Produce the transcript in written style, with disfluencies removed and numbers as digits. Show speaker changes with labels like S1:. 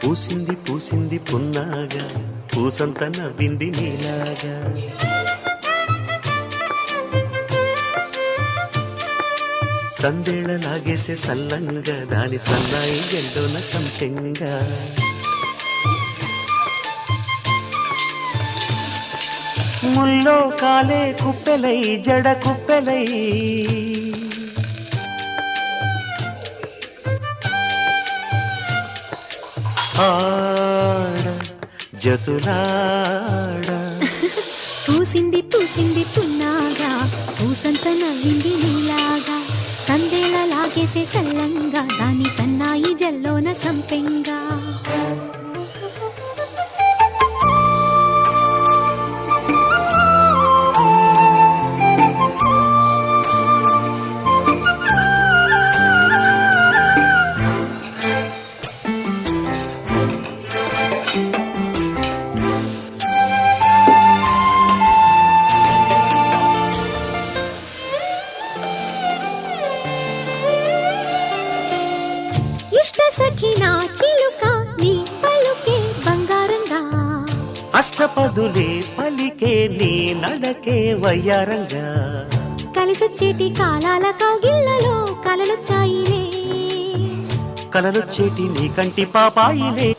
S1: పూసింది పూసింది పున్నాగా పూసంత నవ్వింది నీలాగా సందేళ లాగేసే సల్లంగా దాని సన్నాయి ఎండోన సంపెంగా ముల్లో కాలే కుప్పెలై జడ కుప్పెలై ఆడ జతులాడ
S2: పూసింది పూసింది పున్నాగా పూసంత నవ్వింది నీలాగా సందేళ లాగేసే సల్లంగా దాని సన్నాయి జల్లోన సంపెంగా సఖినా చిలుక నీ పలుకే బంగారంగా
S1: అష్టపదులే పలికే నీ నడకే వయ్యారంగా
S2: కలిసొచ్చేటి కాలాల కౌగిళ్లలో కలలొచ్చాయిలే
S1: కలలొచ్చేటి నీ కంటి పాపాయిలే